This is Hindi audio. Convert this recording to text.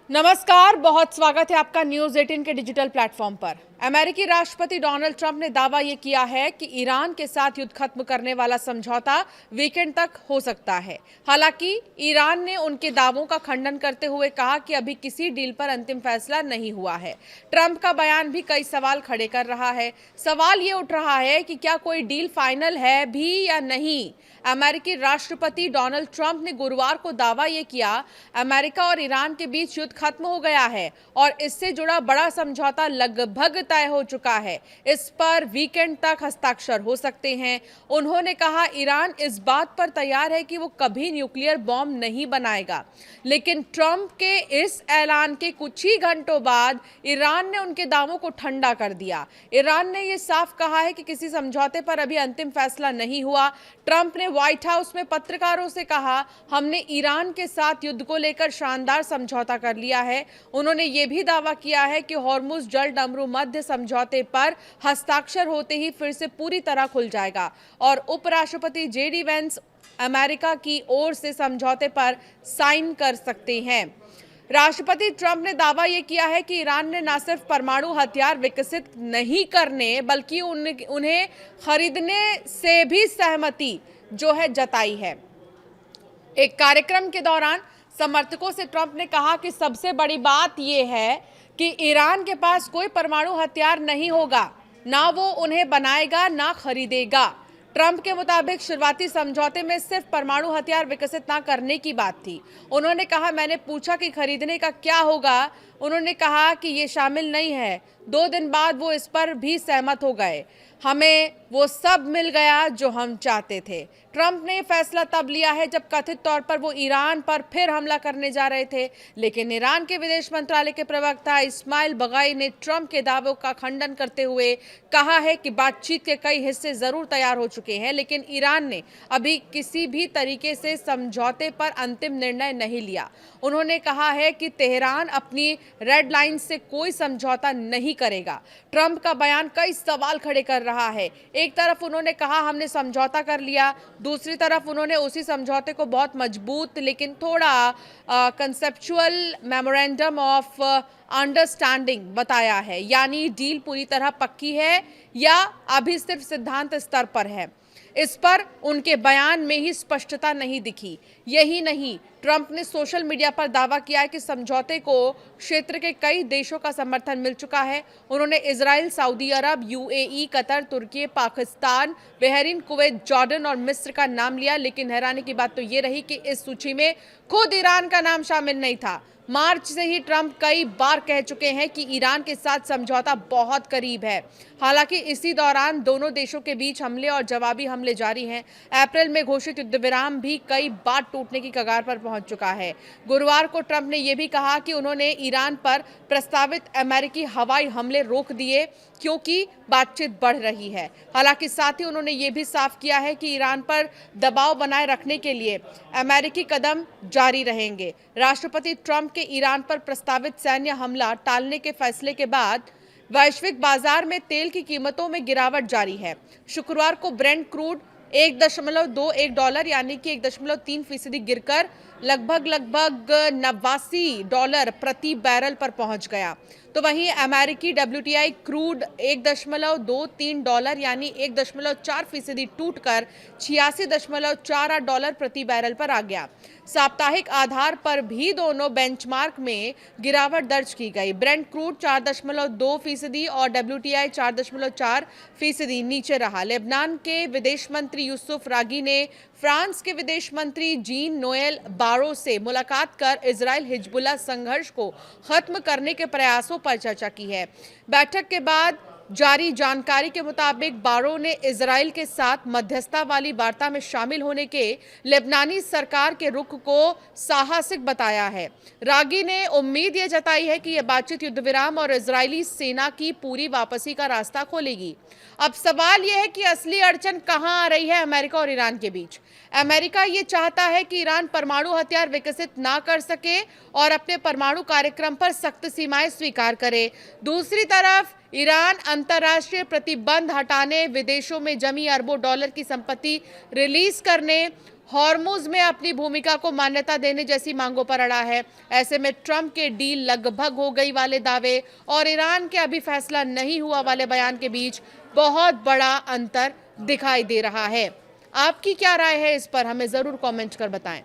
नमस्कार, बहुत स्वागत है आपका न्यूज 18 के डिजिटल प्लेटफॉर्म पर। अमेरिकी राष्ट्रपति डोनाल्ड ट्रंप ने दावा यह किया है कि ईरान के साथ युद्ध खत्म करने वाला समझौता वीकेंड तक हो सकता है। हालांकि ईरान ने उनके दावों का खंडन करते हुए कहा कि अभी किसी डील पर अंतिम फैसला नहीं हुआ है। ट्रंप का बयान भी कई सवाल खड़े कर रहा है। सवाल ये उठ रहा है कि क्या कोई डील फाइनल है भी या नहीं। अमेरिकी राष्ट्रपति डोनाल्ड ट्रंप ने गुरुवार को दावा यह किया, अमेरिका और ईरान के बीच युद्ध खत्म हो गया है और इससे जुड़ा बड़ा समझौता लगभग तय हो चुका है। इस पर वीकेंड तक हस्ताक्षर हो सकते हैं। उन्होंने कहा, ईरान इस बात पर तैयार है कि वो कभी न्यूक्लियर बॉम्ब नहीं बनाएगा। लेकिन ट्रंप के इस ऐलान के कुछ ही घंटों बाद ईरान ने उनके दावों को ठंडा कर दिया। ईरान ने यह साफ कहा है कि किसी समझौते पर अभी अंतिम फैसला नहीं हुआ। ट्रंप ने व्हाइट हाउस में पत्रकारों से कहा, हमने ईरान के साथ युद्ध को लेकर शानदार समझौता कर लिया है। उन्होंने ये भी दावा किया है कि हॉर्मुज जल डमरू मध्य समझौते पर हस्ताक्षर होते ही फिर से पूरी तरह खुल जाएगा और उपराष्ट्रपति जेडी वेंस अमेरिका की ओर से समझौते पर साइन कर सकते हैं। राष्ट्रपति ट्रंप ने दावा यह किया है कि ईरान ने न सिर्फ परमाणु हथियार विकसित नहीं करने बल्कि उन्हें खरीदने से भी सहमति जो है जताई है। एक कार्यक्रम के दौरान समर्थकों से ट्रंप ने कहा कि सबसे बड़ी बात यह है कि ईरान के पास कोई परमाणु हथियार नहीं होगा, ना वो उन्हें बनाएगा ना खरीदेगा। ट्रंप के मुताबिक शुरुआती समझौते में सिर्फ परमाणु हथियार विकसित ना करने की बात थी। उन्होंने कहा, मैंने पूछा कि खरीदने का क्या होगा। उन्होंने कहा कि ये शामिल नहीं है। 2 दिन बाद वो इस पर भी सहमत हो गए। हमें वो सब मिल गया जो हम चाहते थे। ट्रंप ने फैसला तब लिया है जब कथित तौर पर वो ईरान पर फिर हमला करने जा रहे थे। लेकिन ईरान के विदेश मंत्रालय के प्रवक्ता इस्माइल बगाई ने ट्रंप के दावों का खंडन करते हुए कहा है कि बातचीत के कई हिस्से जरूर तैयार हो चुके हैं, लेकिन ईरान ने अभी किसी भी तरीके से समझौते पर अंतिम निर्णय नहीं लिया। उन्होंने कहा है कि तेहरान अपनी रेड लाइन से कोई समझौता नहीं करेगा। ट्रंप का बयान कई सवाल खड़े कर रहा है। एक तरफ उन्होंने कहा हमने समझौता कर लिया, दूसरी तरफ उन्होंने उसी समझौते को बहुत मजबूत लेकिन थोड़ा कंसेप्चुअल मेमोरेंडम ऑफ अंडरस्टैंडिंग बताया है, यानी डील पूरी तरह पक्की है या अभी सिर्फ सिद्धांत स्तर पर है। इस पर उनके बयान में ही स्पष्टता नहीं दिखी। यही नहीं, ट्रंप ने सोशल मीडिया पर दावा किया है कि समझौते को क्षेत्र के कई देशों का समर्थन मिल चुका है। उन्होंने इजराइल, सऊदी अरब, यूएई, कतर, तुर्की, पाकिस्तान, बहरीन, कुवैत, जॉर्डन और मिस्र का नाम लिया। लेकिन हैरानी की बात तो ये रही कि इस सूची में खुद ईरान का नाम शामिल नहीं था। मार्च से ही ट्रंप कई बार कह चुके हैं कि ईरान के साथ समझौता बहुत करीब है। हालांकि इसी दौरान दोनों देशों के बीच हमले और जवाबी हमले जारी हैं। अप्रैल में घोषित युद्ध विराम भी कई बार टूटने की कगार पर पहुंच चुका है। गुरुवार को ट्रंप ने यह भी कहा कि उन्होंने ईरान पर प्रस्तावित अमेरिकी हवाई हमले रोक दिए क्योंकि बातचीत बढ़ रही है। हालांकि साथ ही उन्होंने ये भी साफ किया है कि ईरान पर दबाव बनाए रखने के लिए अमेरिकी कदम जारी रहेंगे। राष्ट्रपति ट्रंप के ईरान पर प्रस्तावित सैन्य हमला टालने के फैसले के बाद वैश्विक बाजार में तेल की कीमतों में गिरावट जारी है। शुक्रवार को ब्रेंट क्रूड $1.21 यानी कि 1.3% गिरकर लगभग $89 प्रति बैरल पर पहुंच गया। तो वहीं अमेरिकी WTI क्रूड $1.23 यानी 1.4% टूटकर $86.48 प्रति बैरल पर आ गया। साप्ताहिक आधार पर भी दोनों बेंचमार्क में गिरावट दर्ज की गई। ब्रेंट क्रूड 4.2% और WTI 4.4% नीचे रहा। लेबनान के विदेश मंत्री यूसुफ रागी ने फ्रांस के विदेश मंत्री जीन नोएल बारो से मुलाकात कर इजराइल हिजबुल्लाह संघर्ष को खत्म करने के प्रयासों पर चर्चा की है। बैठक के बाद जारी जानकारी के मुताबिक बारो ने इजराइल के साथ मध्यस्थता वाली वार्ता में शामिल होने के लेबनानी सरकार के रुख को साहसिक बताया है। रागी ने उम्मीद ये जताई है कि यह बातचीत युद्ध विराम और इजरायली सेना की पूरी वापसी का रास्ता खोलेगी। अब सवाल यह है कि असली अड़चन कहां आ रही है अमेरिका और ईरान के बीच। अमेरिका ये चाहता है कि ईरान परमाणु हथियार विकसित ना कर सके और अपने परमाणु कार्यक्रम पर सख्त सीमाएं स्वीकार करे। दूसरी तरफ ईरान अंतर्राष्ट्रीय प्रतिबंध हटाने, विदेशों में जमी अरबों डॉलर की संपत्ति रिलीज करने हॉर्मुज में अपनी भूमिका को मान्यता देने जैसी मांगों पर अड़ा है। ऐसे में ट्रंप के डील लगभग हो गई वाले दावे और ईरान के अभी फैसला नहीं हुआ वाले बयान के बीच बहुत बड़ा अंतर दिखाई दे रहा है। आपकी क्या राय है इस पर, हमें जरूर कमेंट कर बताएं।